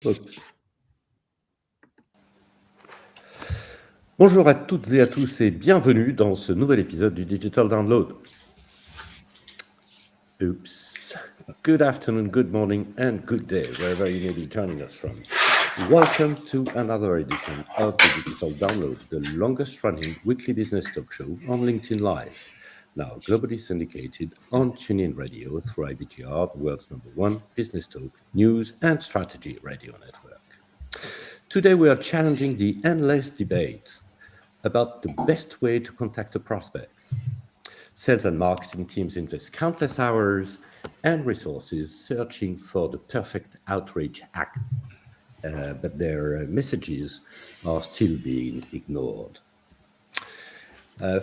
Oups. Bonjour à toutes et à tous et bienvenue dans ce nouvel épisode du Digital Download. Oops. Good afternoon, good morning, and good day, wherever you may be joining us from. Welcome to another edition of the Digital Download, the longest running weekly business talk show on LinkedIn Live. Now globally syndicated on TuneIn Radio through IBGR, the world's #1 business talk, news, and strategy radio network. Today we are challenging the endless debate about the best way to contact a prospect. Sales and marketing teams invest countless hours and resources searching for the perfect outreach act, but their messages are still being ignored.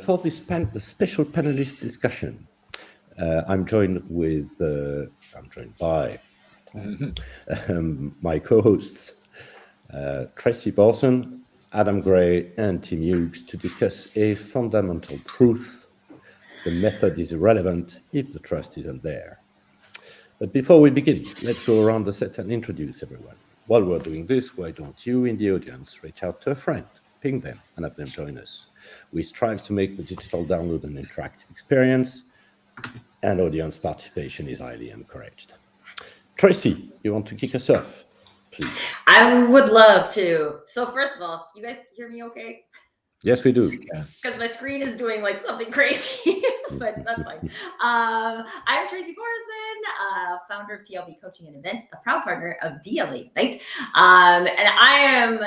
For this special panelist discussion, I'm joined by my co-hosts, Tracy Borreson, Adam Gray, and Tim Hughes to discuss a fundamental truth. The method is irrelevant if the trust isn't there. But before we begin, let's go around the set and introduce everyone. While we're doing this, why don't you in the audience reach out to a friend, ping them, and have them join us? We strive to make the digital download an interactive experience, and audience participation is highly encouraged. Tracy, you want to kick us off, please? I would love to. So first of all, you guys hear me okay? Yes, we do. Because my screen is doing like something crazy, but that's fine. I'm Tracy Borreson, founder of TLB Coaching and Events, a proud partner of DLA Ignite. And I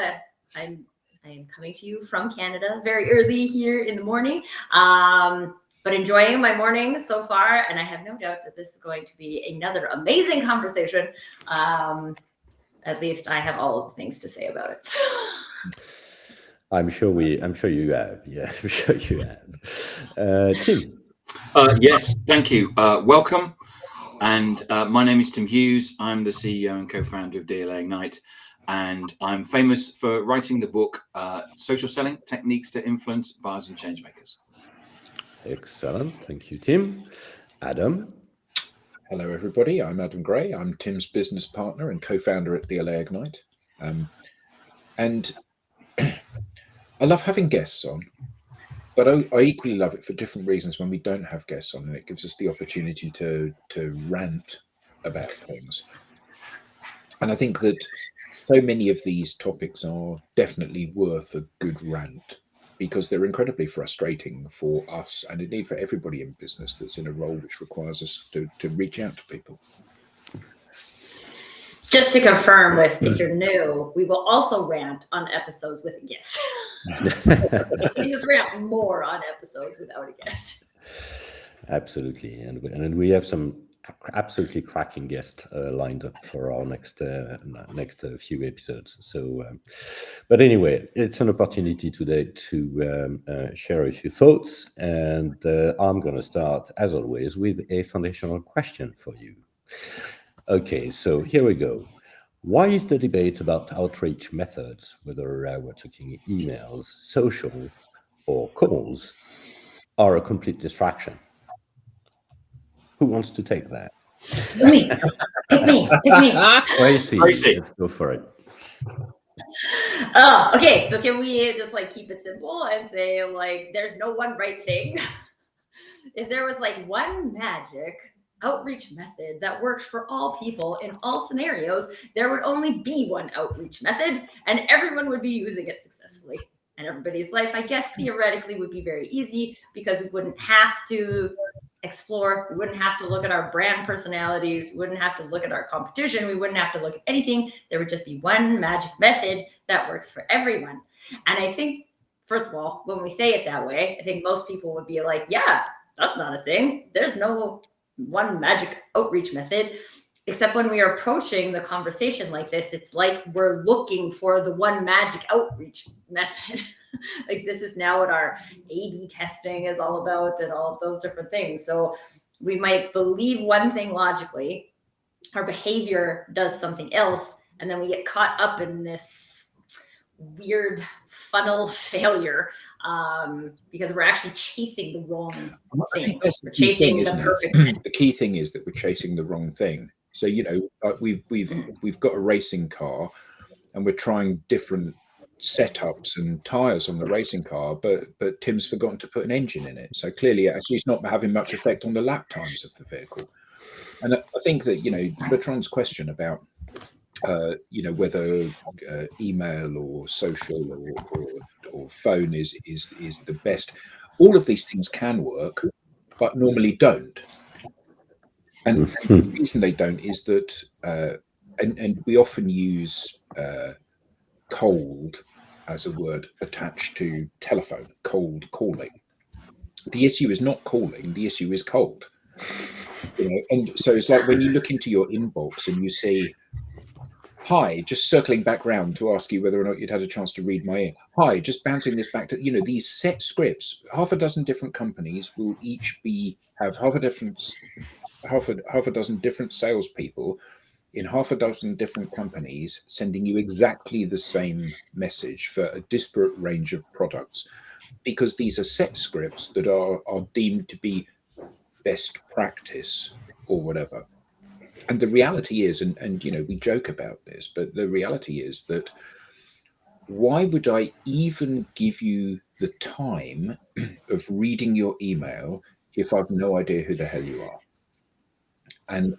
am coming to you from Canada very early here in the morning, but enjoying my morning so far. And I have no doubt that this is going to be another amazing conversation. At least I have all of the things to say about it. I'm sure you have. Yeah, I'm sure you have. Tim. Yes, thank you. Welcome. And my name is Tim Hughes. I'm the CEO and co-founder of DLA Ignite. And I'm famous for writing the book, Social Selling, Techniques to Influence Buyers and Changemakers. Excellent. Thank you, Tim. Adam. Hello, everybody. I'm Adam Gray. I'm Tim's business partner and co-founder at DLA Ignite. And I love having guests on, but I equally love it for different reasons when we don't have guests on, and it gives us the opportunity to rant about things. And I think that so many of these topics are definitely worth a good rant because they're incredibly frustrating for us and indeed for everybody in business that's in a role which requires us to reach out to people. Just to confirm, if you're new, we will also rant on episodes with a guest. We just rant more on episodes without a guest. Absolutely, and we have some absolutely cracking guests lined up for our next few episodes. So, but anyway, it's an opportunity today to share a few thoughts, and I'm going to start, as always, with a foundational question for you. Okay, so here we go. Why is the debate about outreach methods, whether we're talking emails, social, or calls, are a complete distraction? Who wants to take that? Pick me. Tracy, let's go for it. Oh, okay. So can we just keep it simple and say there's no one right thing? If there was one magic outreach method that worked for all people in all scenarios, there would only be one outreach method and everyone would be using it successfully. And everybody's life, I guess, theoretically would be very easy because we wouldn't have to explore. We wouldn't have to look at our brand personalities. We wouldn't have to look at our competition. We wouldn't have to look at anything. There would just be one magic method that works for everyone. And I think, first of all, when we say it that way, I think most people would be like, yeah, that's not a thing. There's no one magic outreach method, except when we are approaching the conversation like this, it's like we're looking for the one magic outreach method. This is now what our A/B testing is all about and all of those different things. So we might believe one thing logically, our behavior does something else, and then we get caught up in this weird funnel failure because we're actually chasing the wrong thing. We're chasing the perfect thing. The key thing is that we're chasing the wrong thing. So we've got a racing car, and we're trying different setups and tires on the racing car, but Tim's forgotten to put an engine in it. So clearly, actually, it's not having much effect on the lap times of the vehicle. And I think that Bertrand's question about whether email or social or phone is the best. All of these things can work, but normally don't. And the reason they don't is that, and we often use cold as a word attached to telephone, cold calling. The issue is not calling, the issue is cold. And so it's like when you look into your inbox and you see, hi, just circling back round to ask you whether or not you'd had a chance to read my hi, just bouncing this back to, these set scripts. Half a dozen different companies will each have half a dozen different salespeople in half a dozen different companies sending you exactly the same message for a disparate range of products, because these are set scripts that are deemed to be best practice or whatever. And the reality is, and we joke about this, but the reality is that why would I even give you the time of reading your email if I've no idea who the hell you are? And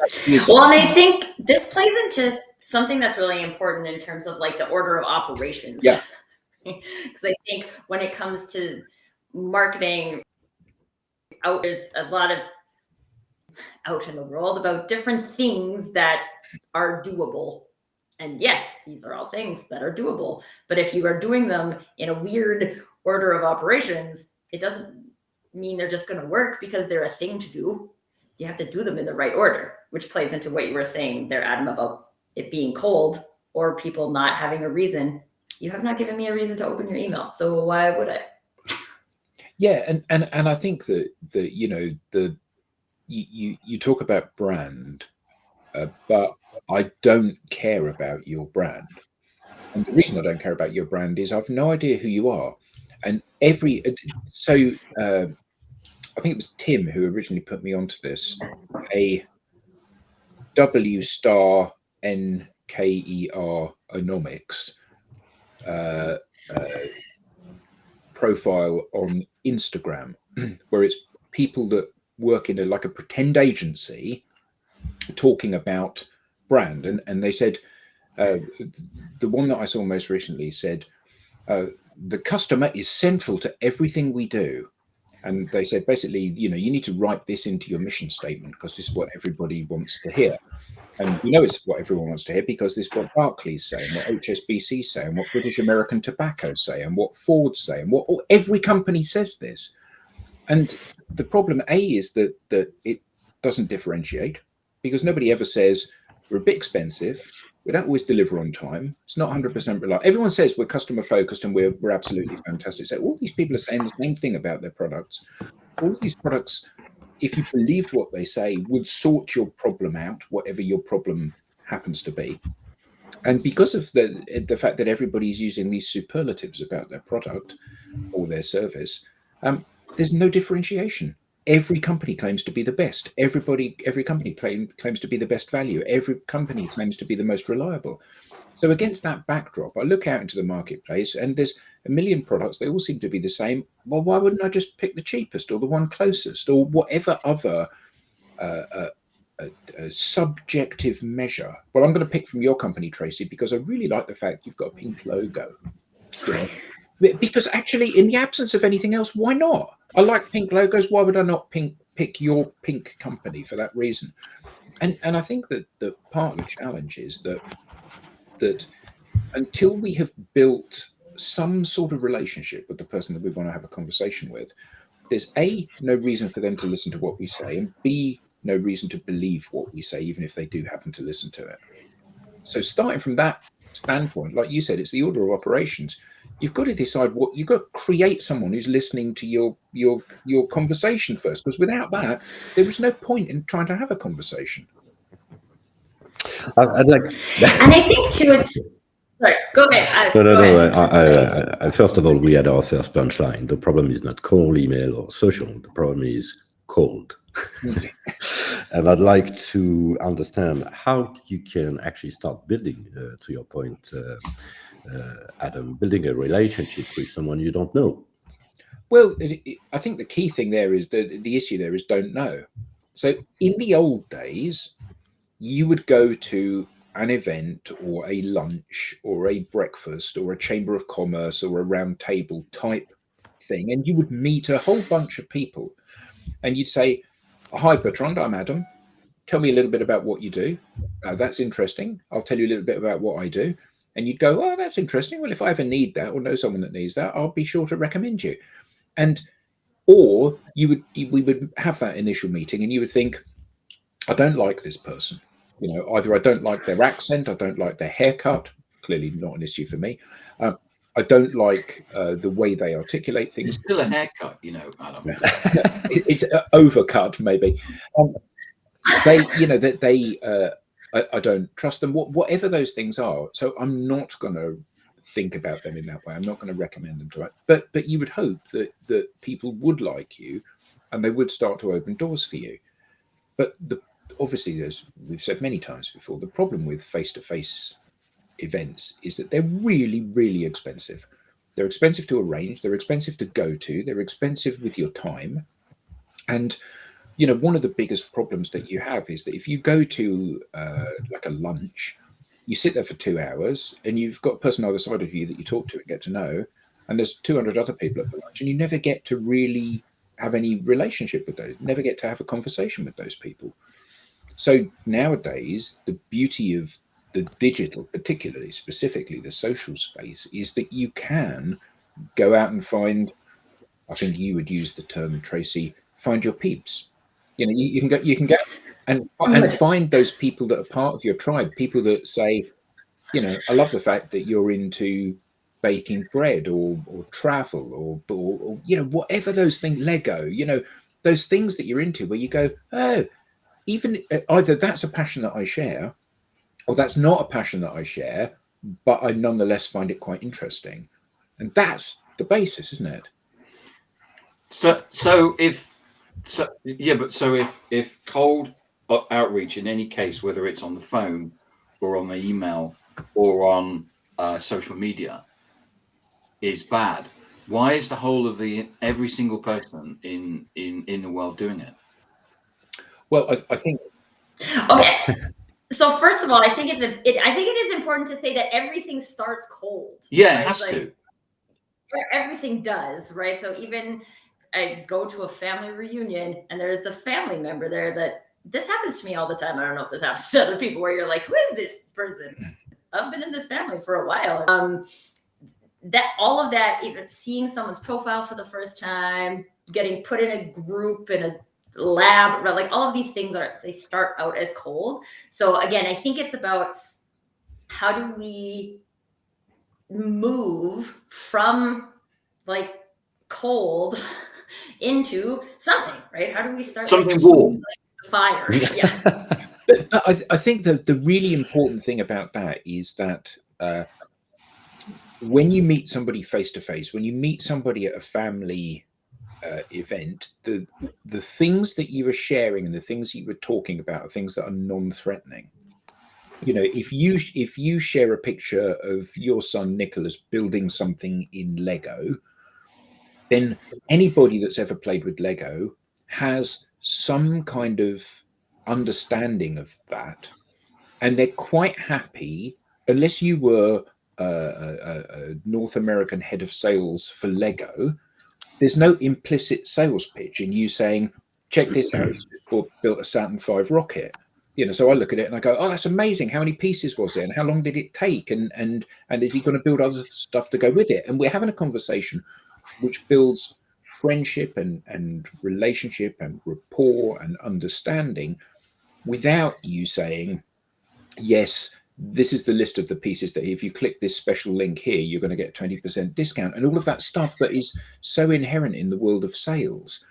I think this plays into something that's really important in terms of like the order of operations. Yeah. Because I think when it comes to marketing, there's a lot of out in the world about different things that are doable. And yes, these are all things that are doable. But if you are doing them in a weird order of operations, it doesn't mean they're just going to work because they're a thing to do. You have to do them in the right order, which plays into what you were saying there, Adam, about it being cold or people not having a reason. You have not given me a reason to open your email, so why would I? Yeah, and I think that you talk about brand, but I don't care about your brand. And the reason I don't care about your brand is I've no idea who you are. And I think it was Tim who originally put me onto this, a W*NKER Onomics profile on Instagram, where it's people that work in a pretend agency talking about brand. And they said, the one that I saw most recently said, the customer is central to everything we do. And they said, basically, you need to write this into your mission statement because this is what everybody wants to hear. And it's what everyone wants to hear because this is what Barclays say, and what HSBC say, and what British American Tobacco say, and what Ford say, and what every company says this. And the problem, is that it doesn't differentiate, because nobody ever says we're a bit expensive, we don't always deliver on time, it's not 100% reliable. Everyone says we're customer focused and we're absolutely fantastic. So all these people are saying the same thing about their products. All of these products, if you believed what they say, would sort your problem out, whatever your problem happens to be. And because of the fact that everybody's using these superlatives about their product or their service, there's no differentiation. Every company claims to be the best. Every company claims to be the best value. Every company claims to be the most reliable. So against that backdrop, I look out into the marketplace and there's a million products. They all seem to be the same. Well, why wouldn't I just pick the cheapest or the one closest or whatever other subjective measure? Well, I'm going to pick from your company, Tracy, because I really like the fact you've got a pink logo. Because actually, in the absence of anything else, why not? I like pink logos. Why would I not pick your pink company for that reason? And I think that the part of the challenge is that until we have built some sort of relationship with the person that we want to have a conversation with, there's A, no reason for them to listen to what we say, and B, no reason to believe what we say, even if they do happen to listen to it. So starting from that standpoint, like you said, it's the order of operations. You've got to decide you've got to create someone who's listening to your conversation first, because without that, there is no point in trying to have a conversation. I'd like, and I think too, it's sorry. Go ahead. I first of all, we had our first punchline. The problem is not call, email, or social. The problem is cold. And I'd like to understand how you can actually start building, to your point, Adam, building a relationship with someone you don't know. Well, I think the key thing there is the issue there is don't know. So in the old days, you would go to an event or a lunch or a breakfast or a chamber of commerce or a round table type thing, and you would meet a whole bunch of people and you'd say, "Hi, Bertrand, I'm Adam. Tell me a little bit about what you do. That's interesting. I'll tell you a little bit about what I do." And you'd go, "Oh, that's interesting. Well, if I ever need that or know someone that needs that, I'll be sure to recommend you." And or we would have that initial meeting and you would think, "I don't like this person. You know, either I don't like their accent, I don't like their haircut, clearly not an issue for me. I don't like the way they articulate things." It's still a haircut, you know, Adam. It's overcut, maybe. They, you know, that I don't trust them. Whatever those things are, so I'm not going to think about them in that way. I'm not going to recommend them to it. But you would hope that people would like you, and they would start to open doors for you. But obviously, as we've said many times before, the problem with face-to-face events is that they're really, really expensive. They're expensive to arrange. They're expensive to go to. They're expensive with your time. And, you know, one of the biggest problems that you have is that if you go to like a lunch, you sit there for 2 hours and you've got a person either side of you that you talk to and get to know, and there's 200 other people at the lunch, and you never get to really have any relationship with those, never get to have a conversation with those people. So nowadays, the beauty of the digital, particularly, specifically the social space, is that you can go out and find, I think you would use the term, Tracy, find your peeps. You know, you can go and find those people that are part of your tribe, people that say, you know, I love the fact that you're into baking bread or travel or you know, whatever those things, Lego, you know, those things that you're into where you go, oh, even either that's a passion that I share or that's not a passion that I share, but I nonetheless find it quite interesting. And that's the basis, isn't it? So if cold outreach in any case, whether it's on the phone or on the email or on social media, is bad, why is the whole of every single person in the world doing it? Well, I think. Okay. So first of all, I think I think it is important to say that everything starts cold. Yeah, right? It has to. Everything does, right? So even I go to a family reunion and there's a family member there that this happens to me all the time. I don't know if this happens to other people where you're like, who is this person? I've been in this family for a while. That all of that, even seeing someone's profile for the first time, getting put in a group in a lab, like all of these things they start out as cold. So again, I think it's about how do we move from like cold into something, right? How do we start something warm, like the fire? Yeah. But I think the really important thing about that is that when you meet somebody face to face, when you meet somebody at a family event, the things that you are sharing and the things that you were talking about are things that are non-threatening. You know, if you share a picture of your son Nicholas building something in Lego, then anybody that's ever played with Lego has some kind of understanding of that, and they're quite happy, unless you were a North American head of sales for Lego. There's no implicit sales pitch in you saying, check this out, he's built a Saturn V rocket. You know, so I look at it and I go, oh, that's amazing. How many pieces was it? And how long did it take? And is he going to build other stuff to go with it? And we're having a conversation which builds friendship and relationship and rapport and understanding without you saying, yes, this is the list of the pieces that if you click this special link here, you're going to get 20% discount and all of that stuff that is so inherent in the world of sales.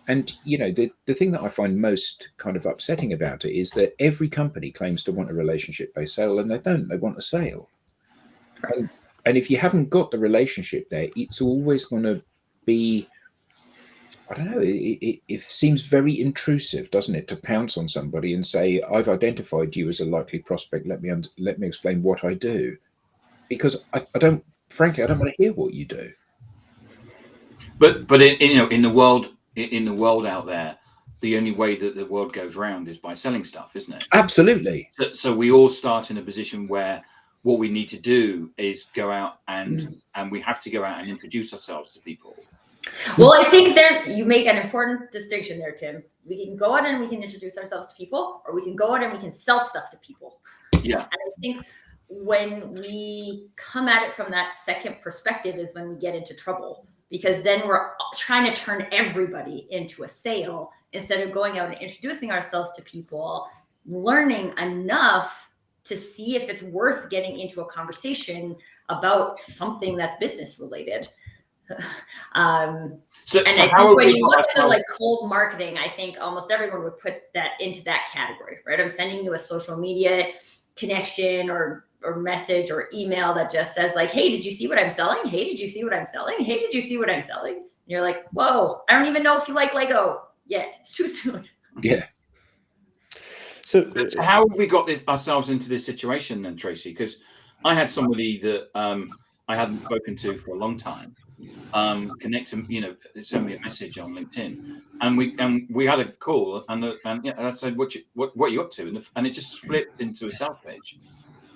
And, you know, the thing that I find most kind of upsetting about it is that every company claims to want a relationship-based sale and they don't. They want a sale. And if you haven't got the relationship there, it's always going to be, I don't know, it seems very intrusive, doesn't it, to pounce on somebody and say, I've identified you as a likely prospect, let me explain what I do. Because I don't want to hear what you do. But in the world out there, the only way that the world goes round is by selling stuff, isn't it? Absolutely. So we all start in a position where what we need to do is go out and we have to go out and introduce ourselves to people. Well, I think you make an important distinction there, Tim. We can go out and we can introduce ourselves to people, or we can go out and we can sell stuff to people. Yeah. And I think when we come at it from that second perspective is when we get into trouble, because then we're trying to turn everybody into a sale instead of going out and introducing ourselves to people, learning enough to see if it's worth getting into a conversation about something that's business related. I think when you look at like cold marketing, I think almost everyone would put that into that category, right? I'm sending you a social media connection or message or email that just says like, hey, did you see what I'm selling? Hey, did you see what I'm selling? Hey, did you see what I'm selling? And you're like, whoa, I don't even know if you like Lego yet. It's too soon. Yeah. So how have we got ourselves into this situation then, Tracy? Because I had somebody that I hadn't spoken to for a long time connect to, send me a message on LinkedIn, and we had a call, and I said, what are you up to? And it just flipped into a sales page.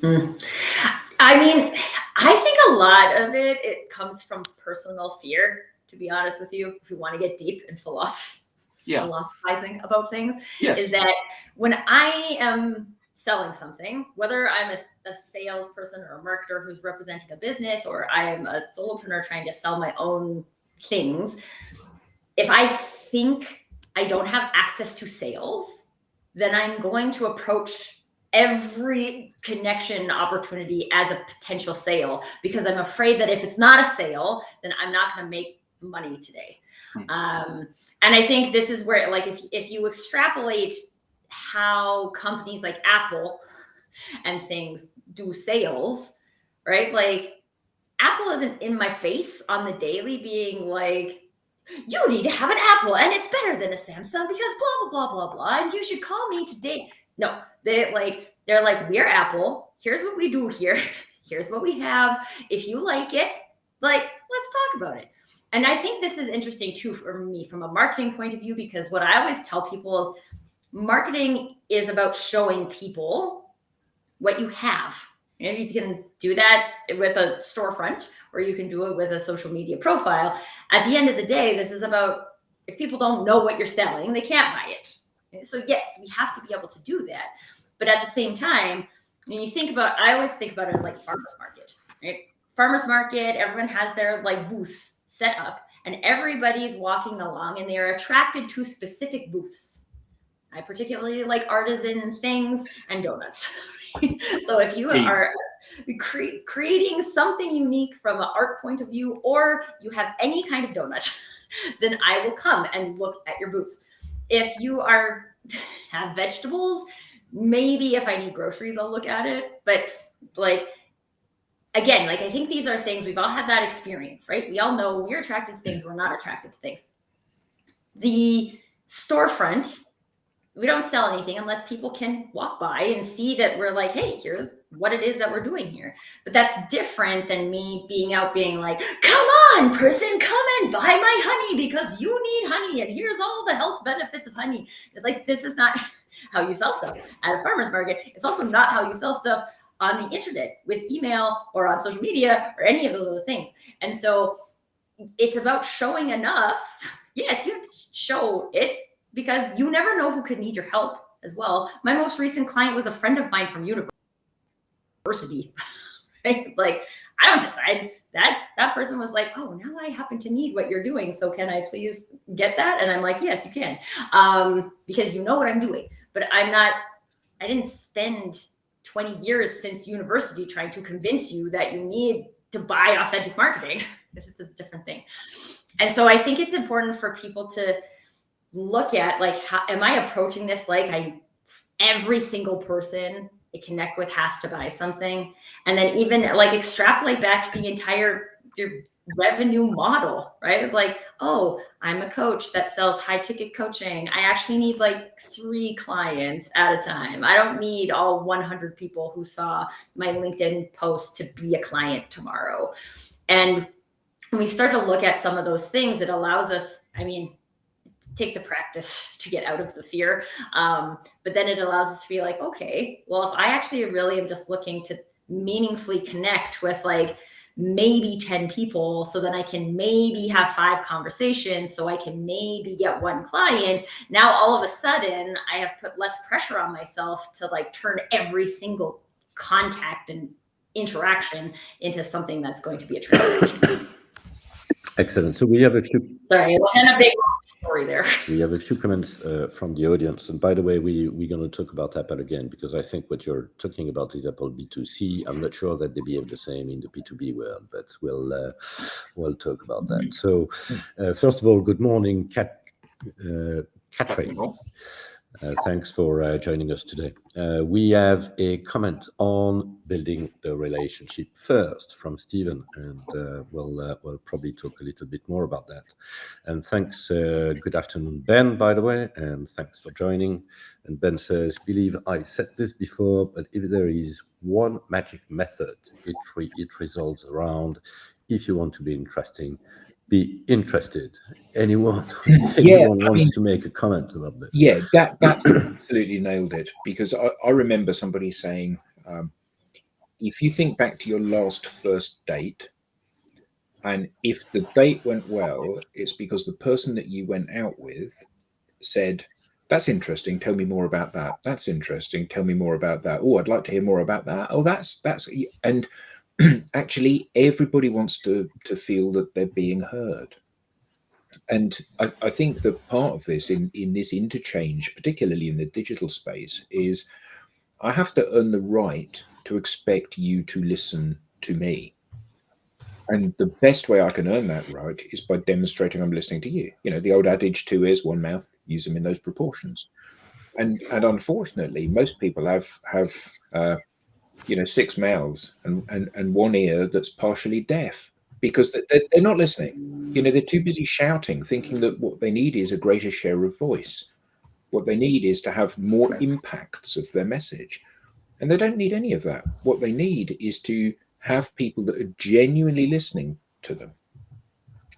I mean, I think a lot of it comes from personal fear, to be honest with you, if you want to get deep in philosophizing about things. Yes. Is that when I am selling something, whether I'm a salesperson or a marketer who's representing a business, or I am a solopreneur trying to sell my own things, if I think I don't have access to sales, then I'm going to approach every connection opportunity as a potential sale, because I'm afraid that if it's not a sale, then I'm not going to make money today. And I think this is where, like, if you extrapolate how companies like Apple and things do sales, right? Like, Apple isn't in my face on the daily being like, you need to have an Apple and it's better than a Samsung because blah, blah, blah, blah, blah. And you should call me today. No, they're like, we're Apple. Here's what we do here. Here's what we have. If you like it, like, let's talk about it. And I think this is interesting too for me from a marketing point of view, because what I always tell people is marketing is about showing people what you have. And you can do that with a storefront, or you can do it with a social media profile. At the end of the day, this is about, if people don't know what you're selling, they can't buy it. So yes, we have to be able to do that. But at the same time, when you think about, I always think about it like farmer's market, right? Farmer's market, everyone has their like booths set up, and everybody's walking along and they're attracted to specific booths. I particularly like artisan things and donuts. So if you are creating something unique from an art point of view, or you have any kind of donut, then I will come and look at your booth. If you have vegetables, maybe if I need groceries, I'll look at it. But like, again, like, I think these are things, we've all had that experience, right? We all know we're attracted to things, we're not attracted to things. The storefront, we don't sell anything unless people can walk by and see that we're like, hey, here's what it is that we're doing here. But that's different than me being out being like, come on, person, come and buy my honey because you need honey, and here's all the health benefits of honey. Like, this is not how you sell stuff at a farmer's market. It's also not how you sell stuff on the internet with email or on social media or any of those other things. And so it's about showing enough. Yes, you have to show it, because you never know who could need your help as well. My most recent client was a friend of mine from university. Right? Like, I don't decide that. That person was like, oh, now I happen to need what you're doing. So can I please get that? And I'm like, yes, you can. Because you know what I'm doing. But I didn't spend 20 years since university trying to convince you that you need to buy authentic marketing. It's a different thing. And so I think it's important for people to look at, like, how am I approaching this? Like, every single person I connect with has to buy something. And then even like extrapolate back to your revenue model, right? Like, oh, I'm a coach that sells high ticket coaching. I actually need like 3 clients at a time. I don't need all 100 people who saw my LinkedIn post to be a client tomorrow. And when we start to look at some of those things, it allows us, I mean, it takes a practice to get out of the fear. But then it allows us to be like, okay, well, if I actually really am just looking to meaningfully connect with like maybe 10 people, so then I can maybe have 5 conversations, so I can maybe get 1 client. Now, all of a sudden, I have put less pressure on myself to like turn every single contact and interaction into something that's going to be a transaction. Excellent. So we have a few. Sorry, it wasn't a big story there. We have a few comments from the audience, and by the way, we're going to talk about Apple again, because I think what you're talking about is Apple B2C. I'm not sure that they behave the same in the B2B world, but we'll talk about that. So, first of all, good morning, Katrin. Thanks for joining us today. We have a comment on building the relationship first from Stephen, and we'll probably talk a little bit more about that. And thanks, good afternoon, Ben, by the way, and thanks for joining. And Ben says, believe I said this before, but if there is one magic method, it resolves around, if you want to be interesting, be interested. Anyone wants to make a comment about this? Yeah, that's absolutely nailed it, because I remember somebody saying, if you think back to your last first date, and if the date went well, it's because the person that you went out with said, that's interesting, tell me more about that. That's interesting, tell me more about that. Oh, I'd like to hear more about that. Oh, that's and actually everybody wants to feel that they're being heard. And I think that part of this in this interchange, particularly in the digital space, is I have to earn the right to expect you to listen to me. And the best way I can earn that right is by demonstrating I'm listening to you. You know, the old adage, 2 ears, 1 mouth, use them in those proportions. And unfortunately, most people have 6 mouths and 1 ear that's partially deaf, because they're not listening. You know, they're too busy shouting, thinking that what they need is a greater share of voice. What they need is to have more impacts of their message. And they don't need any of that. What they need is to have people that are genuinely listening to them.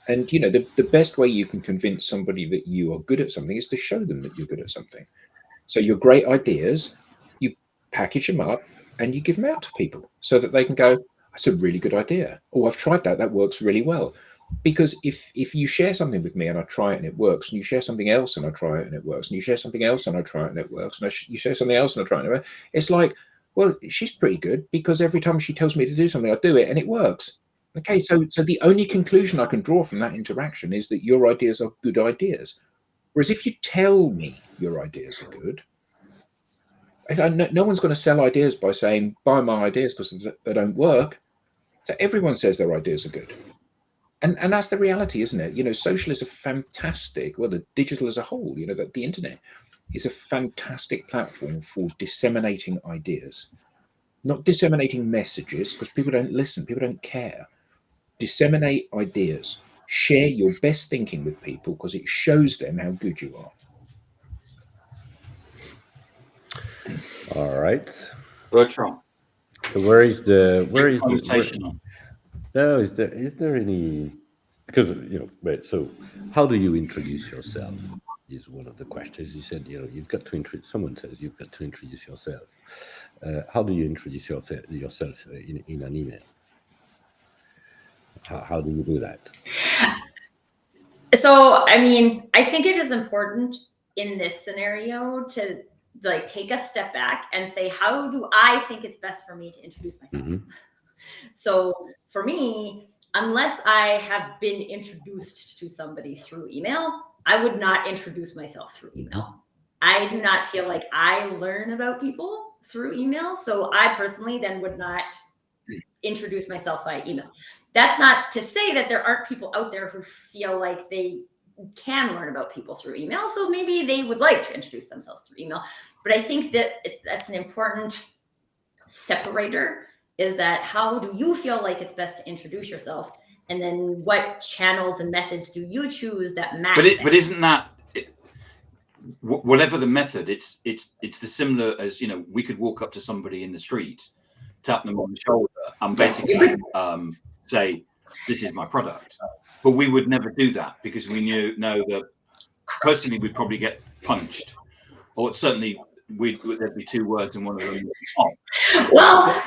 And, you know, the best way you can convince somebody that you are good at something is to show them that you're good at something. So your great ideas, you package them up and you give them out to people so that they can go, that's a really good idea. Oh, I've tried that. That works really well. Because if you share something with me and I try it and it works, and you share something else and I try it and it works, and you share something else and I try it and it works, and you share something else and I try it and it works, it's like, well, she's pretty good because every time she tells me to do something, I do it and it works. Okay, so the only conclusion I can draw from that interaction is that your ideas are good ideas. Whereas if you tell me your ideas are good, no one's going to sell ideas by saying, buy my ideas because they don't work. So everyone says their ideas are good. And that's the reality, isn't it? You know, social is a fantastic, well, the digital as a whole, you know, that the internet is a fantastic platform for disseminating ideas, not disseminating messages, because people don't listen, people don't care. Disseminate ideas, share your best thinking with people because it shows them how good you are. All right. Bertrand. So where is the conversation on? No, is there any, because wait, so how do you introduce yourself is one of the questions. You said you've got to introduce, someone says you've got to introduce yourself. How do you introduce yourself in an email? How do you do that? So, I mean, I think it is important in this scenario to like take a step back and say, how do I think it's best for me to introduce myself? Mm-hmm. So for me, unless I have been introduced to somebody through email, I would not introduce myself through email. I do not feel like I learn about people through email. So I personally then would not introduce myself via email. That's not to say that there aren't people out there who feel like they can learn about people through email. So maybe they would like to introduce themselves through email. But I think that that's an important separator, is that how do you feel like it's best to introduce yourself? And then what channels and methods do you choose that match? But isn't that whatever the method? It's the similar as, you know, we could walk up to somebody in the street, tap them on the shoulder, and basically say, "This is my product." But we would never do that because we know that personally we'd probably get punched, or certainly there'd be two words and one of them would be oh. Well,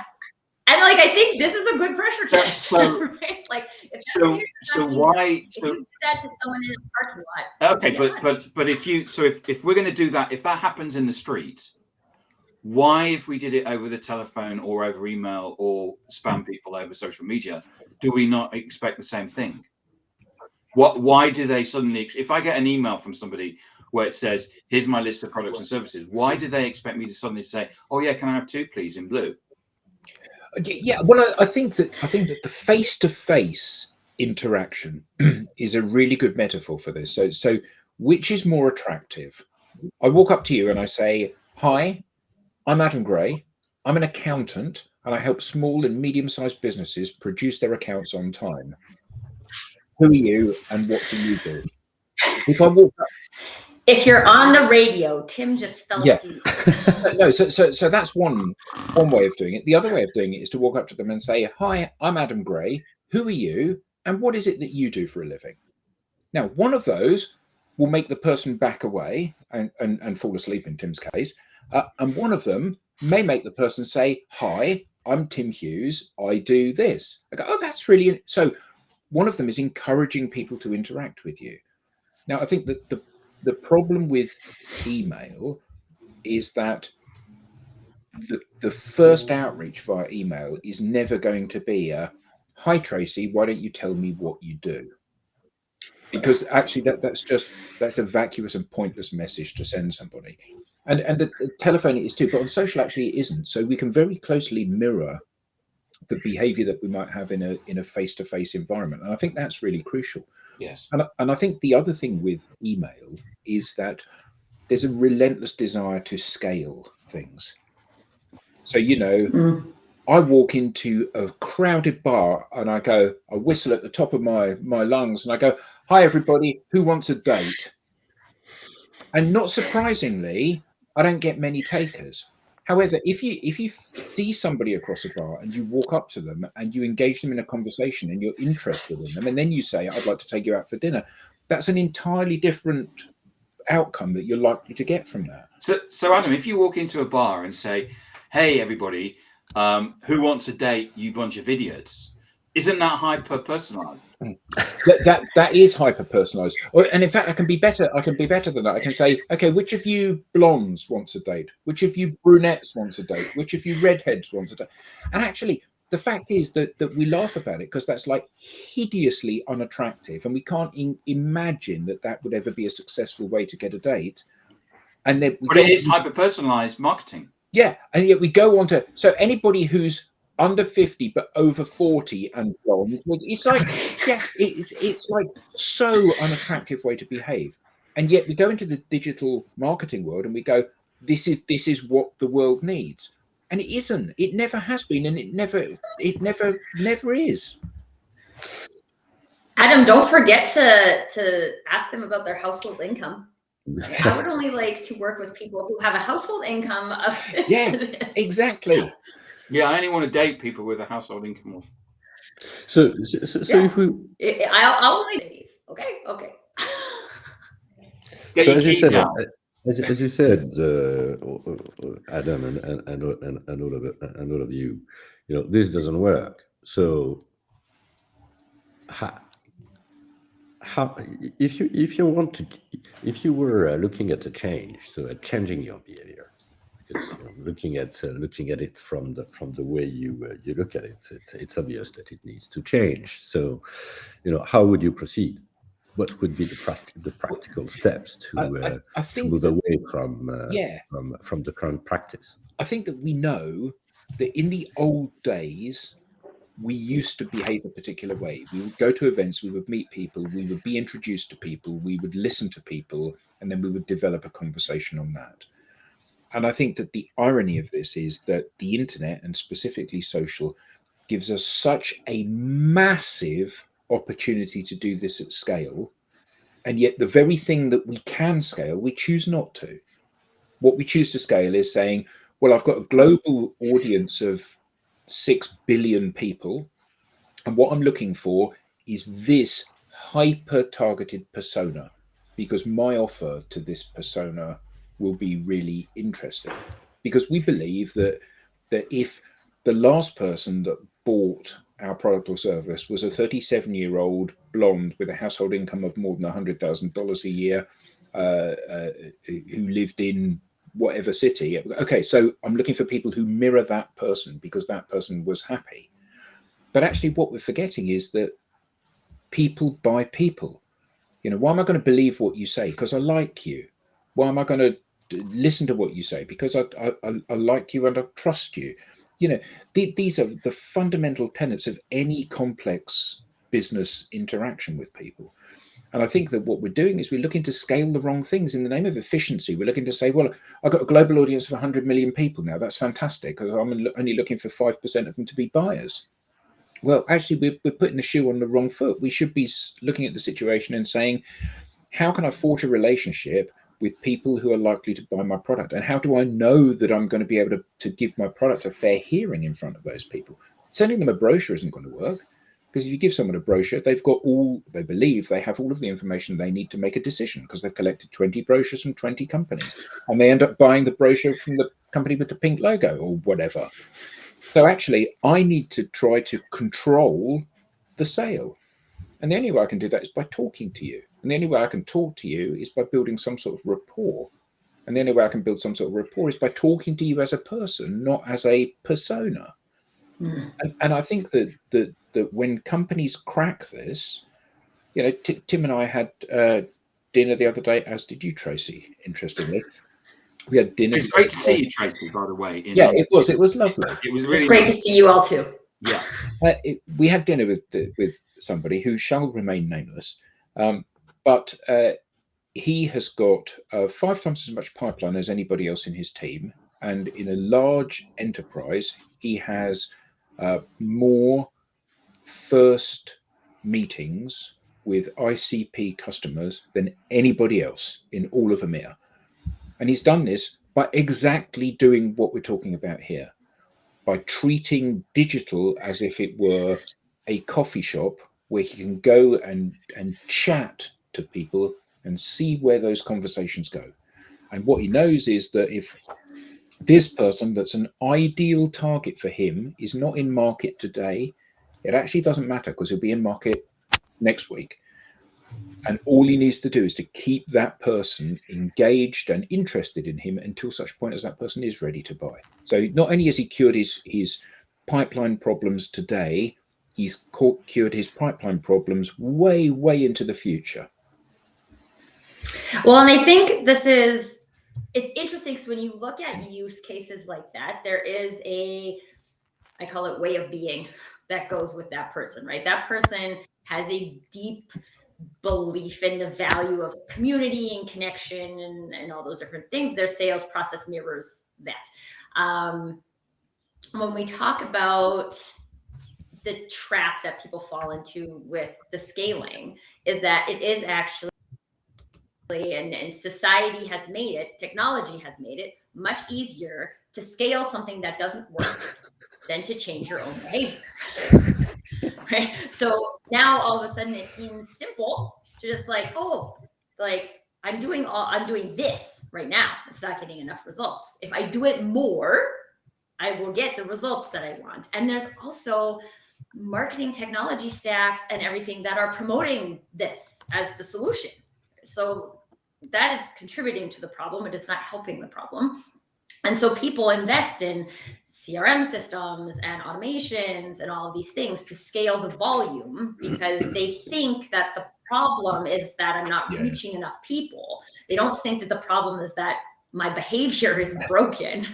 and like I think this is a good pressure test, right? Like, so why? If you do that to someone in a parking lot, okay, but if we're going to do that, if that happens in the street, why, if we did it over the telephone or over email or spam people over social media, do we not expect the same thing? Why do they suddenly? If I get an email from somebody where it says, "Here's my list of products and services," why do they expect me to suddenly say, "Oh yeah, can I have 2, please, in blue"? Yeah, well, I think that the face-to-face interaction is a really good metaphor for this. So which is more attractive? I walk up to you and I say, "Hi, I'm Adam Gray. I'm an accountant and I help small and medium-sized businesses produce their accounts on time. Who are you and what do you do?" If I walk up, if you're on the radio, Tim just fell asleep. No, so that's one way of doing it. The other way of doing it is to walk up to them and say, "Hi, I'm Adam Gray. Who are you and what is it that you do for a living?" Now, one of those will make the person back away and fall asleep in Tim's case. And one of them may make the person say, "Hi, I'm Tim Hughes. I do this." I go, "Oh, that's really..." So one of them is encouraging people to interact with you. Now, I think that the problem with email is that the first outreach via email is never going to be a, "Hi, Tracy, why don't you tell me what you do?" Because actually that's a vacuous and pointless message to send somebody. And the telephone is too, but on social actually it isn't. So we can very closely mirror the behavior that we might have in a face-to-face environment. And I think that's really crucial. Yes. And I think the other thing with email is that there's a relentless desire to scale things. So, you know, I walk into a crowded bar and I whistle at the top of my lungs and I go, "Hi, everybody, who wants a date?" And not surprisingly, I don't get many takers. However, if you see somebody across a bar and you walk up to them and you engage them in a conversation and you're interested in them, and then you say, "I'd like to take you out for dinner," that's an entirely different outcome that you're likely to get from that. So Adam, if you walk into a bar and say, "Hey, everybody, who wants a date, you bunch of idiots," isn't that hyper-personalized? That is hyper-personalized. And in fact, I can be better than that. I can say, "Okay, which of you blondes wants a date? Which of you brunettes wants a date? Which of you redheads wants a date?" And actually, the fact is that we laugh about it because that's like hideously unattractive, and we can't imagine that would ever be a successful way to get a date. And then but it is hyper-personalized marketing. Yeah, and yet we go on to, so anybody who's under 50 but over 40 and blonde, it's like, yeah, it's like so unattractive way to behave. And yet we go into the digital marketing world and we go, this is what the world needs. And it isn't. It never has been, and it never is. Adam, don't forget to ask them about their household income. I would only like to work with people who have a household income of this. Yeah, exactly. Yeah, I only want to date people with a household income of. So if we, I'll only date these. Okay. Get so your as you keys said, out. as you said, Adam and all of you, you know, this doesn't work. So how if you were looking at a change, so changing your behavior, because you know, looking at it from the way you look at it, it's obvious that it needs to change. So, you know, how would you proceed? What would be the practical steps to move away from the current practice? I think that we know that in the old days, we used to behave a particular way. We would go to events, we would meet people, we would be introduced to people, we would listen to people, and then we would develop a conversation on that. And I think that the irony of this is that the internet, and specifically social, gives us such a massive opportunity to do this at scale. And yet the very thing that we can scale, we choose not to. What we choose to scale is saying, well, I've got a global audience of 6 billion people. And what I'm looking for is this hyper-targeted persona, because my offer to this persona will be really interesting. Because we believe that if the last person that bought our product or service was a 37-year-old blonde with a household income of more than $100,000 a year, who lived in whatever city. Okay, so I'm looking for people who mirror that person because that person was happy. But actually what we're forgetting is that people buy people. Why am I going to believe what you say? Because I like you. Why am I going to listen to what you say? Because I like you and I trust you. These are the fundamental tenets of any complex business interaction with people. And I think that what we're doing is we're looking to scale the wrong things in the name of efficiency. We're looking to say, well, I've got a global audience of 100 million people now. That's fantastic, because I'm only looking for 5% of them to be buyers. Well, actually, we're putting the shoe on the wrong foot. We should be looking at the situation and saying, how can I forge a relationship with people who are likely to buy my product? And how do I know that I'm going to be able to give my product a fair hearing in front of those people? Sending them a brochure isn't going to work, because if you give someone a brochure, they believe they have all of the information they need to make a decision, because they've collected 20 brochures from 20 companies, and they end up buying the brochure from the company with the pink logo or whatever. So actually, I need to try to control the sale. And the only way I can do that is by talking to you. And the only way I can talk to you is by building some sort of rapport. And the only way I can build some sort of rapport is by talking to you as a person, not as a persona. And I think that when companies crack this, Tim and I had dinner the other day, as did you, Tracy, interestingly. We had dinner. It's great to see you, Tracy, by the way. It was lovely. It was really It's great to see you all too. Yeah. We had dinner with somebody who shall remain nameless, but he has got 5 times as much pipeline as anybody else in his team, and in a large enterprise, he has more first meetings with ICP customers than anybody else in all of EMEA. And he's done this by exactly doing what we're talking about here, by treating digital as if it were a coffee shop where he can go and chat to people and see where those conversations go. And what he knows is that if this person that's an ideal target for him is not in market today, it actually doesn't matter, because he'll be in market next week. And all he needs to do is to keep that person engaged and interested in him until such point as that person is ready to buy. So not only has he cured his pipeline problems today, he's cured his pipeline problems way, way into the future. Well, and I think it's interesting, because when you look at use cases like that, there is I call it way of being that goes with that person, right? That person has a deep belief in the value of community and connection and all those different things. Their sales process mirrors that. When we talk about the trap that people fall into with the scaling, is that it is actually, and society has made it, technology has made it much easier to scale something that doesn't work than to change your own behavior. Right? So now all of a sudden it seems simple to just I'm doing this right now. It's not getting enough results. If I do it more, I will get the results that I want. And there's also marketing technology stacks and everything that are promoting this as the solution. So that is contributing to the problem. It is not helping the problem. And so people invest in CRM systems and automations and all of these things to scale the volume, because they think that the problem is that I'm not reaching enough people. They don't think that the problem is that my behavior is broken.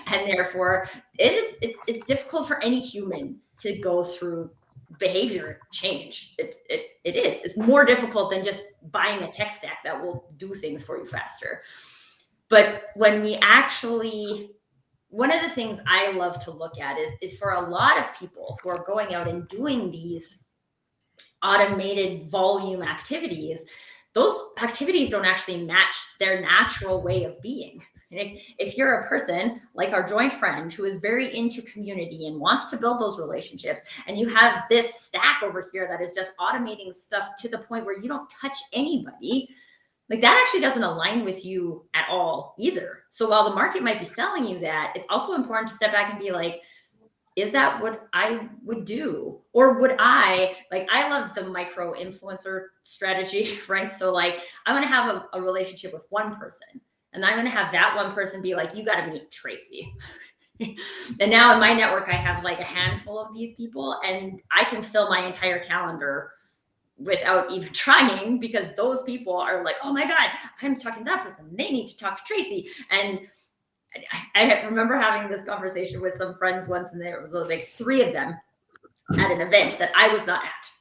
And therefore it's difficult for any human to go through behavior change. It is. It's more difficult than just buying a tech stack that will do things for you faster. But when we actually, one of the things I love to look at is for a lot of people who are going out and doing these automated volume activities, those activities don't actually match their natural way of being. And if you're a person like our joint friend who is very into community and wants to build those relationships, and you have this stack over here that is just automating stuff to the point where you don't touch anybody, like that actually doesn't align with you at all either. So while the market might be selling you that, it's also important to step back and be like, is that what I would do? Or would I love the micro influencer strategy, right? So like, I'm going to have a relationship with one person, and I'm going to have that one person be like, you got to meet Tracy. And now in my network, I have like a handful of these people, and I can fill my entire calendar without even trying, because those people are like, oh my God, I'm talking to that person. They need to talk to Tracy. And I remember having this conversation with some friends once, and there was like 3 of them at an event that I was not at.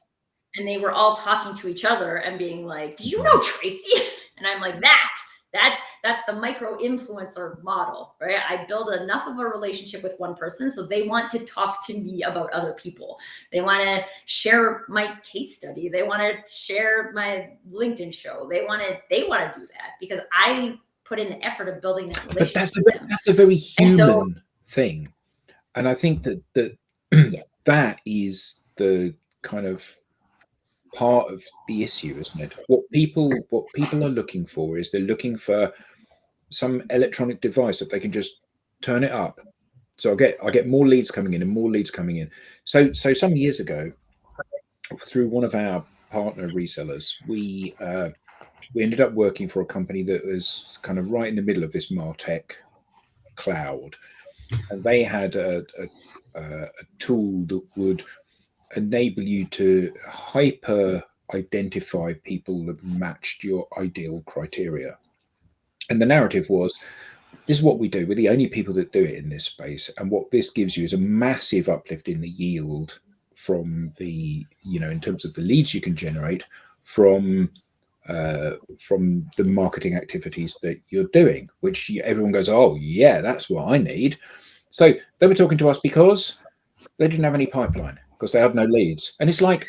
And they were all talking to each other and being like, do you know Tracy? And I'm like, that's the micro influencer model, right? I build enough of a relationship with one person so they want to talk to me about other people. They want to share my case study. They want to share my LinkedIn show. They want to do that because I put in the effort of building that relationship. But that's a very human thing. And I think that yes. that is the kind of part of the issue, isn't it? What people are looking for is they're looking for some electronic device that they can just turn it up. So I get more leads coming in and more leads coming in. So some years ago, through one of our partner resellers, we ended up working for a company that was kind of right in the middle of this MarTech cloud, and they had a tool that would enable you to hyper identify people that matched your ideal criteria. And the narrative was, this is what we do. We're the only people that do it in this space. And what this gives you is a massive uplift in the yield from the, in terms of the leads you can generate from the marketing activities that you're doing, which everyone goes, oh yeah, that's what I need. So they were talking to us because they didn't have any pipeline, because they had no leads. And it's like,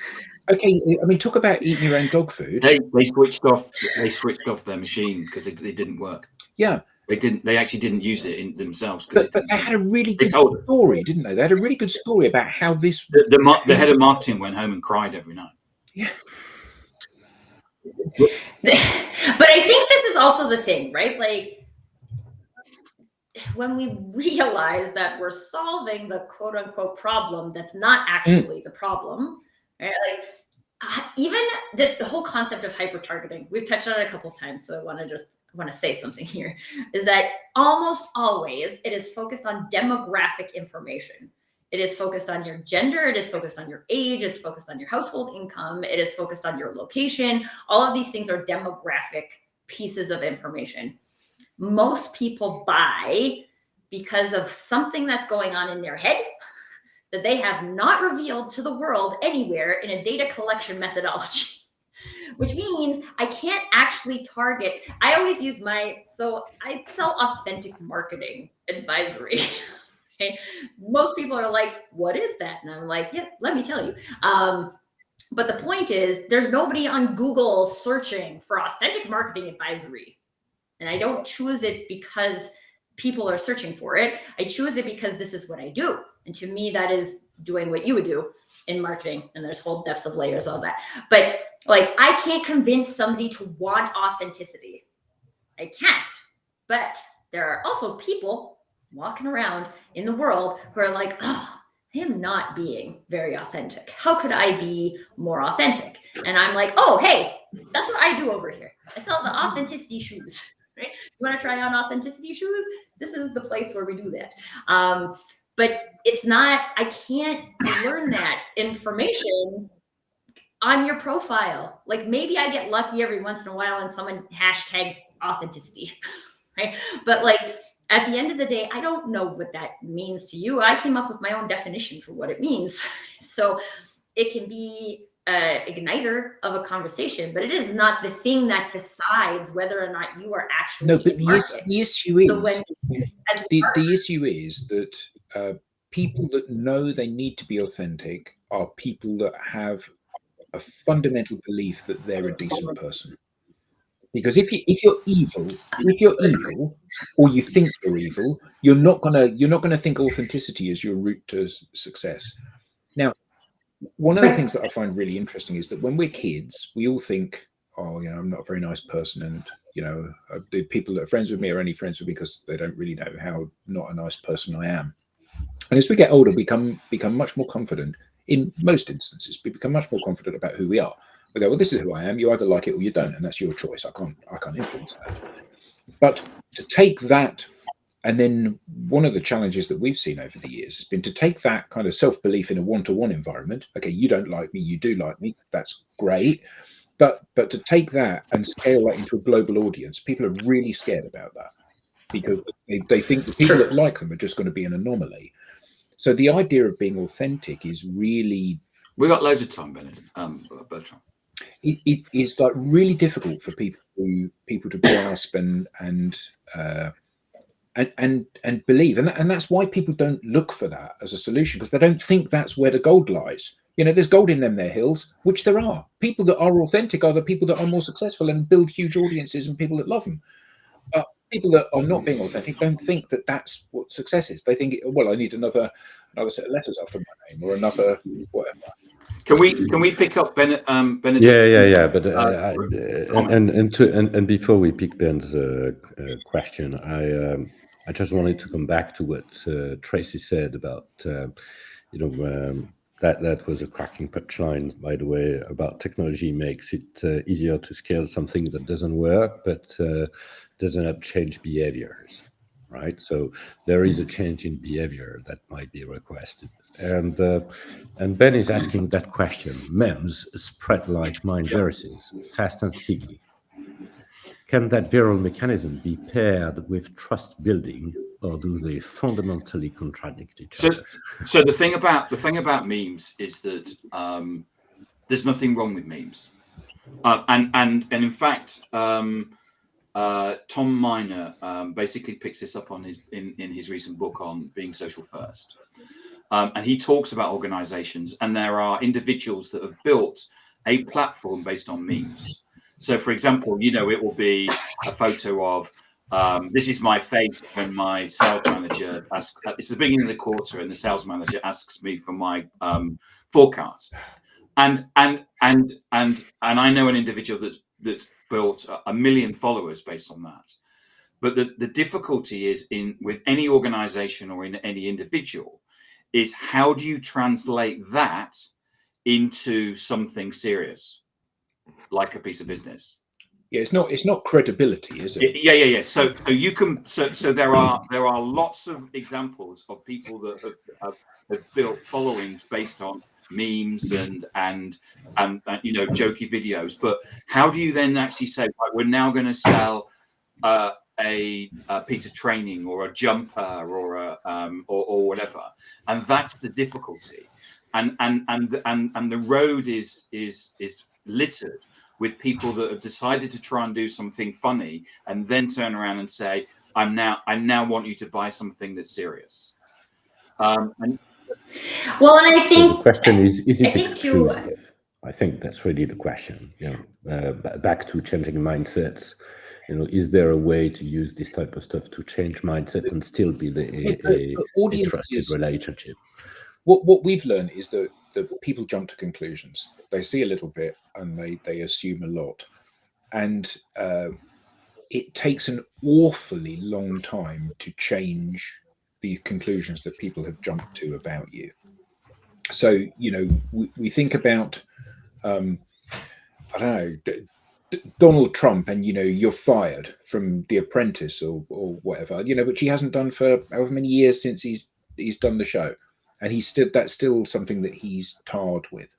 okay, I mean, talk about eating your own dog food. They switched off their machine because it didn't work. Yeah. They actually didn't use it in themselves. But they had a really good story, didn't they? They had a really good story about how this... The head of marketing went home and cried every night. Yeah. But I think this is also the thing, right? Like, when we realize that we're solving the quote unquote problem that's not actually the problem, right? Like, even the whole concept of hyper targeting, we've touched on it a couple of times, so I want to say something here, is that almost always it is focused on demographic information. It is focused on your gender. It is focused on your age. It's focused on your household income. It is focused on your location. All of these things are demographic pieces of information. Most people buy because of something that's going on in their head that they have not revealed to the world anywhere in a data collection methodology, which means I can't actually target. I always use so I sell authentic marketing advisory. Okay? Most people are like, what is that? And I'm like, yeah, let me tell you. But the point is, there's nobody on Google searching for authentic marketing advisory. And I don't choose it because people are searching for it. I choose it because this is what I do. And to me, that is doing what you would do in marketing. And there's whole depths of layers of that. But like, I can't convince somebody to want authenticity. I can't. But there are also people walking around in the world who are like, oh, I am not being very authentic. How could I be more authentic? And I'm like, oh, hey, that's what I do over here. I sell the authenticity shoes. Right? You want to try on authenticity shoes? This is the place where we do that. But it's not, I can't learn that information on your profile. Like, maybe I get lucky every once in a while and someone hashtags authenticity, right? But like, at the end of the day, I don't know what that means to you. I came up with my own definition for what it means. So it can be an igniter of a conversation, but it is not the thing that decides whether or not you are actually no. But the issue is, the issue is that people that know they need to be authentic are people that have a fundamental belief that they're a decent person. Because if you're evil, or you think you're evil, you're not gonna think authenticity is your route to success. Now, one of the things that I find really interesting is that when we're kids, we all think, oh, I'm not a very nice person, and the people that are friends with me are only friends with me because they don't really know how not a nice person I am. And as we get older, we become much more confident. In most instances, we become much more confident about who we are. We go, well, this is who I am. You either like it or you don't, and that's your choice. I can't influence that. But to take that, and then one of the challenges that we've seen over the years has been to take that kind of self-belief in a one-to-one environment. Okay, you don't like me, you do like me. That's great. But to take that and scale that into a global audience, people are really scared about that because they think the people that like them are just going to be an anomaly. So the idea of being authentic is really... We got loads of time, Bertrand. It is like really difficult for people to grasp and believe, and that's why people don't look for that as a solution, because they don't think that's where the gold lies. There's gold in them, their hills, which there are. People that are authentic are the people that are more successful and build huge audiences and people that love them. But people that are not being authentic don't think that that's what success is. They think, well, I need another set of letters after my name or another whatever. Can we pick up Benedict? Yeah. But and before we pick Ben's question, I just wanted to come back to what Tracy said about that was a cracking punchline, by the way, about technology makes it easier to scale something that doesn't work, but doesn't have change behaviors. Right, so there is a change in behavior that might be requested, and Ben is asking that question. Memes spread like mind viruses, fast and sticky. Can that viral mechanism be paired with trust building, or do they fundamentally contradict each other? So the thing about memes is that there's nothing wrong with memes, and in fact. Tom Miner basically picks this up on in his recent book on being social first, and he talks about organizations, and there are individuals that have built a platform based on memes. So, for example, it will be a photo of this is my face when my sales manager asks. It's the beginning of the quarter, and the sales manager asks me for my forecast, and I know an individual that's built 1 million followers based on that. But the difficulty is with any organization or in any individual is how do you translate that into something serious, like a piece of business? Yeah, it's not credibility, is it? Yeah. So you can there are lots of examples of people that have built followings based on memes and jokey videos, but how do you then actually say, right, we're now going to sell a piece of training or a jumper or whatever? And that's the difficulty, and the road is littered with people that have decided to try and do something funny and then turn around and say, I now want you to buy something that's serious. Well, and I think so the question is it exclusive? I think that's really the question. Back to changing mindsets. Is there a way to use this type of stuff to change mindsets and still build a trusted relationship? What we've learned is that people jump to conclusions. They see a little bit and they assume a lot, and it takes an awfully long time to change the conclusions that people have jumped to about you. So, we think about, I don't know, Donald Trump, and, you're fired from The Apprentice or whatever, which he hasn't done for however many years since he's done the show. And that's still something that he's tarred with.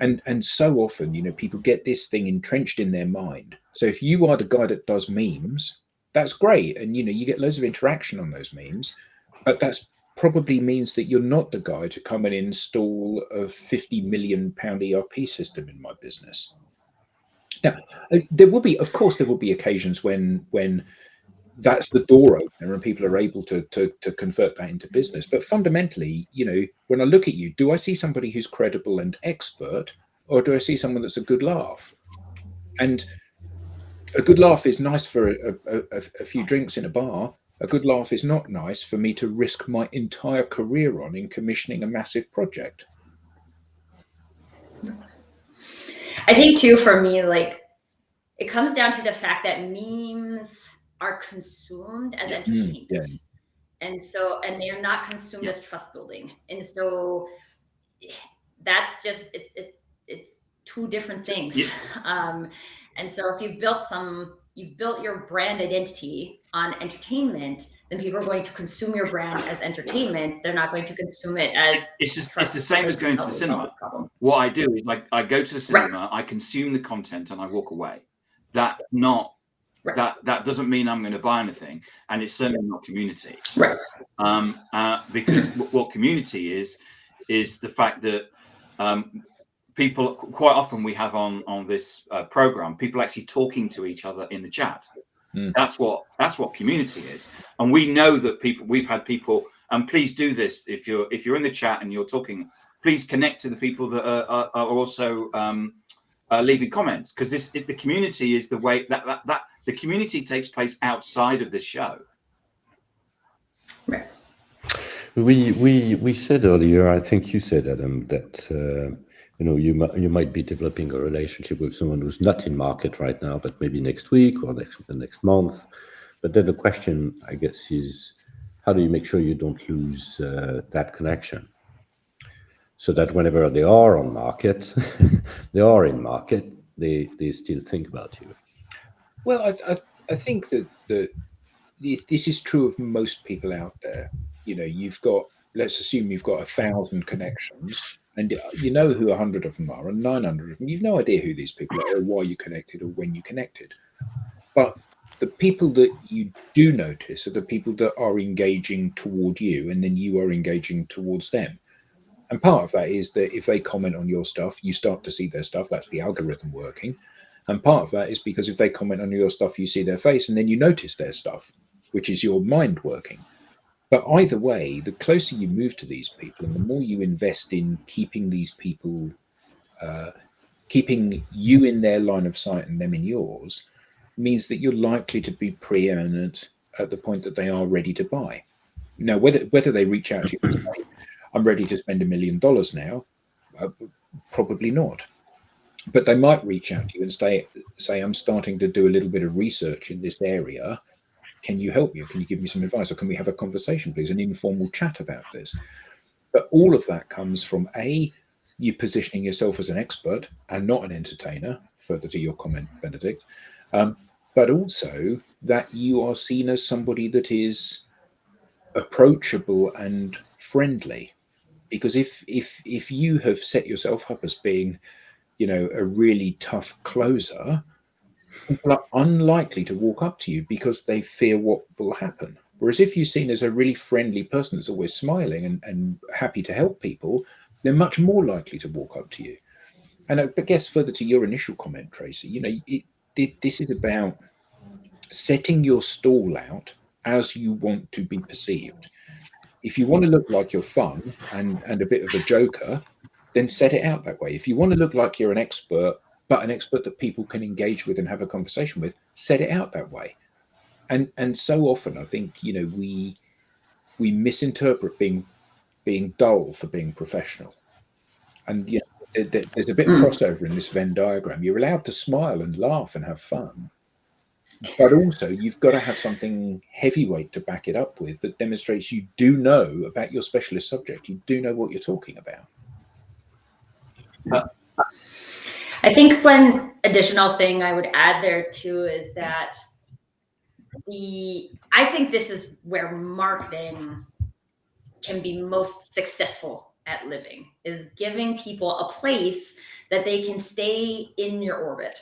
And so often, people get this thing entrenched in their mind. So if you are the guy that does memes, that's great. And, you get loads of interaction on those memes, but that's probably means that you're not the guy to come and install a £50 million ERP system in my business. Now, there will be occasions when that's the door opener and people are able to convert that into business. But fundamentally, when I look at you, do I see somebody who's credible and expert, or do I see someone that's a good laugh? And a good laugh is nice for a few drinks in a bar. A good laugh is not nice for me to risk my entire career on in commissioning a massive project. I think too, for me, like, it comes down to the fact that memes are consumed as entertainment. Yeah. And they're not consumed as trust building. And so that's just, it's two different things. And so if you've built your brand identity on entertainment, then people are going to consume your brand as entertainment. They're not going to consume it as it's the same as going to the cinema. What I do is, like, I go to the cinema, I consume the content, and I walk away. That doesn't mean I'm going to buy anything, and it's certainly not community. Right. Because what community is the fact that people, quite often we have on this program, people actually talking to each other in the chat. That's what community is. And we know that we've had people, and please do this if you're in the chat and you're talking, please connect to the people that are also leaving comments, because the community is the way that the community takes place outside of this show. Right. We said earlier, I think you said, Adam, that you might be developing a relationship with someone who's not in market right now, but maybe next week or next month. But then the question, I guess, is how do you make sure you don't lose that connection, so that whenever they are on market, they are in market, they still think about you? Well, I think that this is true of most people out there. Let's assume you've got 1,000 connections, and you know who 100 of them are, and 900 of them, you've no idea who these people are, or why you connected, or when you connected. But the people that you do notice are the people that are engaging toward you, and then you are engaging towards them. And part of that is that if they comment on your stuff, you start to see their stuff. That's the algorithm working. And part of that is because if they comment on your stuff, you see their face, and then you notice their stuff, which is your mind working. But either way, the closer you move to these people, and the more you invest in keeping these people, keeping you in their line of sight and them in yours, means that you're likely to be preeminent at the point that they are ready to buy. Now, whether they reach out to you and say, I'm ready to spend $1 million now, probably not. But they might reach out to you and say, I'm starting to do a little bit of research in this area. Can you help me? Can you give me some advice? Or can we have a conversation, please? An informal chat about this. But all of that comes from you positioning yourself as an expert and not an entertainer, further to your comment, Benedict. But also that you are seen as somebody that is approachable and friendly. Because if you have set yourself up as being, a really tough closer, people are unlikely to walk up to you because they fear what will happen. Whereas if you're seen as a really friendly person that's always smiling and happy to help people, they're much more likely to walk up to you. And I guess further to your initial comment, Tracy, this is about setting your stall out as you want to be perceived. If you want to look like you're fun and a bit of a joker, then set it out that way. If you want to look like you're an expert, but an expert that people can engage with and have a conversation with, set it out that way. And so often, I think, we misinterpret being dull for being professional. And there's a bit of crossover in this Venn diagram. You're allowed to smile and laugh and have fun, but also you've got to have something heavyweight to back it up with that demonstrates you do know about your specialist subject. You do know what you're talking about. I think one additional thing I would add there too is that I think this is where marketing can be most successful at living, is giving people a place that they can stay in your orbit.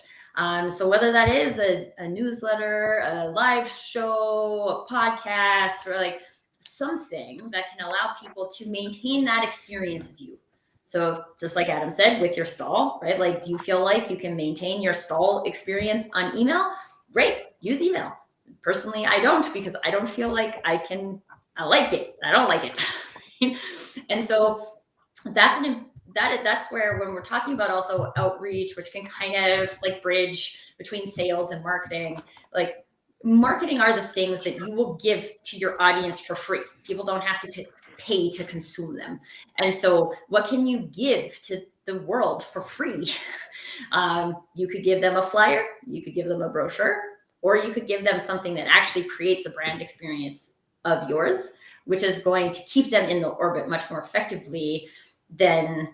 So whether that is a newsletter, a live show, a podcast, or like something that can allow people to maintain that experience of you. So just like Adam said, with your stall, right? Like, do you feel like you can maintain your stall experience on email? Great, use email. Personally, I don't, because I don't feel like I like it. I don't like it. And so that's that's where, when we're talking about also outreach, which can kind of like bridge between sales and marketing, like marketing are the things that you will give to your audience for free. People don't have to pay to consume them. And so what can you give to the world for free? You could give them a flyer, you could give them a brochure, or you could give them something that actually creates a brand experience of yours, which is going to keep them in the orbit much more effectively than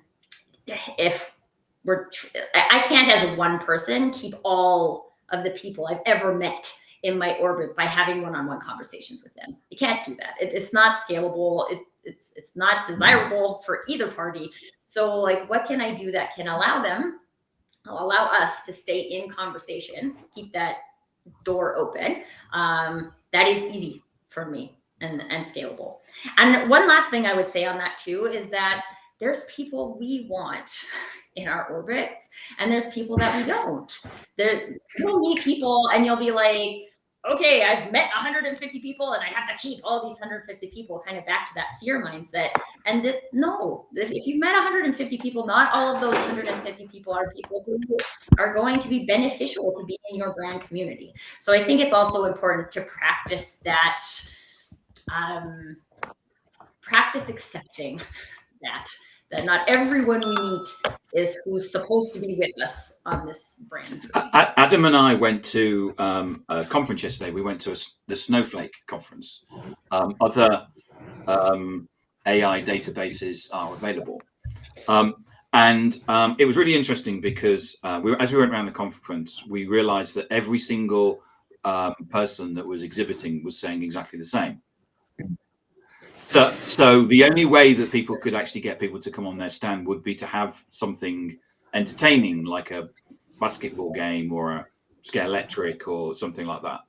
if I can't, as one person, keep all of the people I've ever met in my orbit by having one-on-one conversations with them. You can't do that. It's not scalable. It's not desirable for either party. So like, what can I do that can allow us to stay in conversation, keep that door open? That is easy for me and scalable. And one last thing I would say on that too is that there's people we want in our orbits, and there's people that we don't. You'll meet people and you'll be like, okay, I've met 150 people and I have to keep all these 150 people, kind of back to that fear mindset. And no, if you've met 150 people, not all of those 150 people are people who are going to be beneficial to be in your brand community. So I think it's also important to practice that, practice accepting that not everyone we meet is who's supposed to be with us on this brand. Adam and I went to a conference yesterday. We went to the Snowflake conference. Other AI databases are available. And it was really interesting because as we went around the conference, we realized that every single person that was exhibiting was saying exactly the same. So the only way that people could actually get people to come on their stand would be to have something entertaining, like a basketball game or a Scare Electric or something like that.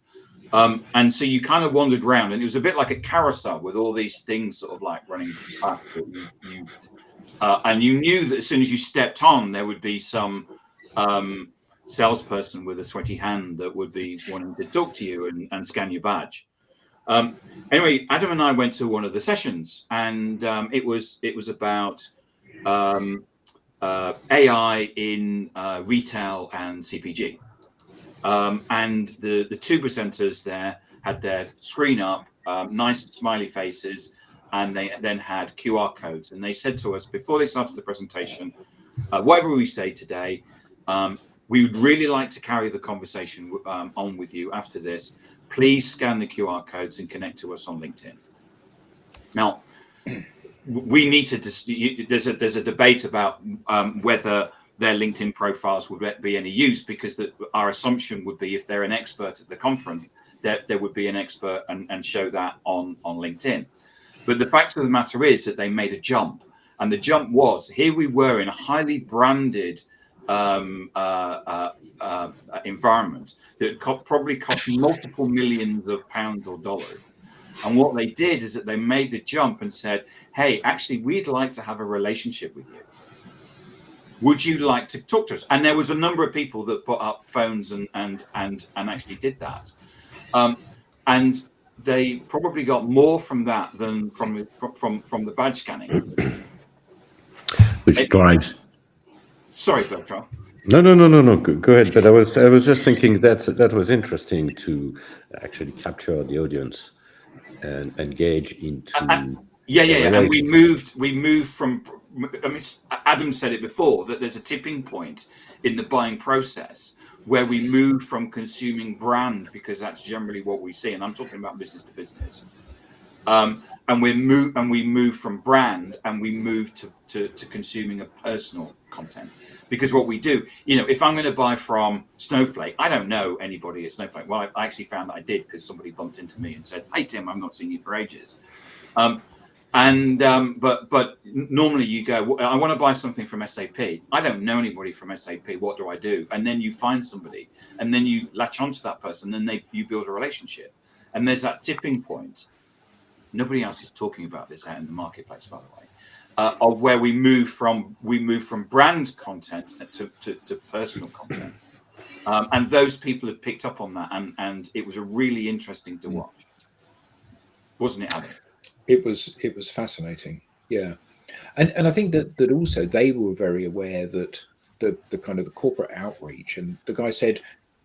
And so you kind of wandered around, and it was a bit like a carousel with all these things sort of like running past. And you knew that as soon as you stepped on, there would be some salesperson with a sweaty hand that would be wanting to talk to you and scan your badge. Anyway, Adam and I went to one of the sessions, and it was about AI in retail and CPG. And the two presenters there had their screen up, nice smiley faces, and they then had QR codes. And they said to us before they started the presentation, whatever we say today, we would really like to carry the conversation on with you after this. Please scan the QR codes and connect to us on LinkedIn. Now, we need to there's a debate about whether their LinkedIn profiles would be any use, because our assumption would be if they're an expert at the conference, that there would be an expert and show that on LinkedIn. But the fact of the matter is that they made a jump, and the jump was, here we were in a highly branded environment that probably cost multiple millions of pounds or dollars. And what they did is that they made the jump and said, hey, actually, we'd like to have a relationship with you. Would you like to talk to us? And there was a number of people that put up phones and actually did that. And they probably got more from that than from the badge scanning. Which drives. Sorry, Bertrand. No. Go ahead. But I was just thinking that was interesting to actually capture the audience and engage into. Yeah. And we moved from. I mean, Adam said it before, that there's a tipping point in the buying process where we move from consuming brand, because that's generally what we see, and I'm talking about business to business. And we move from brand, and we move to consuming a personal content. Because what we do, if I'm going to buy from Snowflake, I don't know anybody at Snowflake. Well, I actually found that I did, because somebody bumped into me and said, "Hey Tim, I've not seen you for ages." But normally you go, I want to buy something from SAP. I don't know anybody from SAP. What do I do? And then you find somebody, and then you latch onto that person, and you build a relationship. And there's that tipping point. Nobody else is talking about this out in the marketplace, by the way, of where we move from brand content to personal content. And those people have picked up on that, and it was really interesting to watch, wasn't it, Adam? It was fascinating, yeah. And I think that also they were very aware that the kind of the corporate outreach, and the guy said,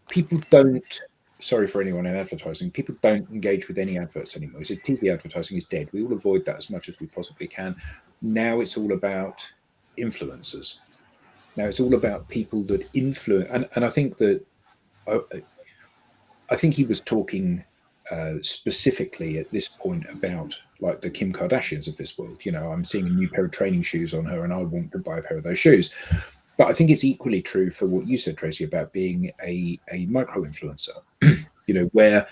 people don't, sorry for anyone in advertising, people don't engage with any adverts anymore. He said TV advertising is dead. We all avoid that as much as we possibly can. Now it's all about influencers. Now it's all about people that influence, and I think that I think he was talking specifically at this point about like the Kim Kardashians of this world. You know, I'm seeing a new pair of training shoes on her and I want to buy a pair of those shoes. But I think it's equally true for what you said, Tracy, about being a micro influencer, you know, where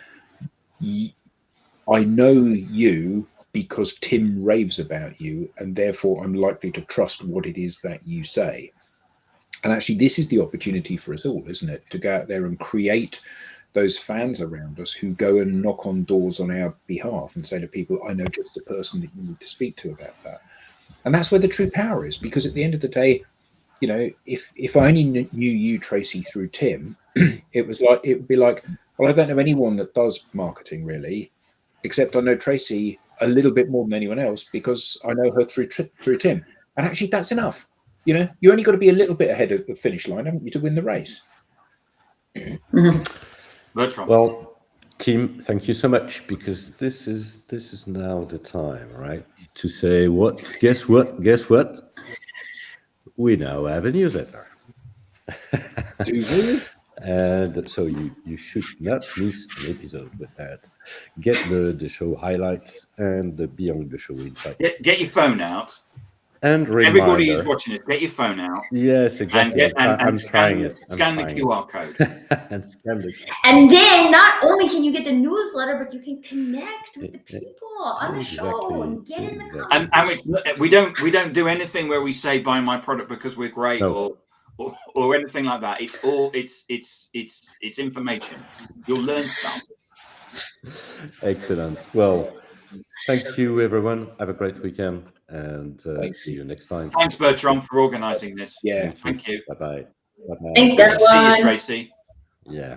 I know you because Tim raves about you, and therefore I'm likely to trust what it is that you say. And actually, this is the opportunity for us all, isn't it? To go out there and create those fans around us who go and knock on doors on our behalf and say to people, I know just the person that you need to speak to about that. And that's where the true power is, because at the end of the day, you know, if I only knew you, Tracy, through Tim, it would be like, well, I don't know anyone that does marketing really, except I know Tracy a little bit more than anyone else because I know her through Tim. And actually, that's enough. You know, you only got to be a little bit ahead of the finish line, haven't you, to win the race? Bertrand. Well, Tim, thank you so much, because this is now the time, right, to say what? Guess what? We now have a newsletter. Do we? And so you should not miss an episode with that. Get the show highlights and the Beyond the Show insight. Get your phone out. And everybody reminder, who's watching it, get your phone out. Yes, exactly. And trying it. Scan the QR code. And scan it. And then not only can you get the newsletter, but you can connect with the people on the show and get in the conversation. And we don't do anything where we say buy my product because we're great or anything like that. It's all it's information. You'll learn stuff. Excellent. Well, thank you, everyone. Have a great weekend, and see you next time. Thanks, Bertrand, for organising this. Yeah, thank you. Bye-bye. Thanks, everyone. See you, Tracy. Yeah.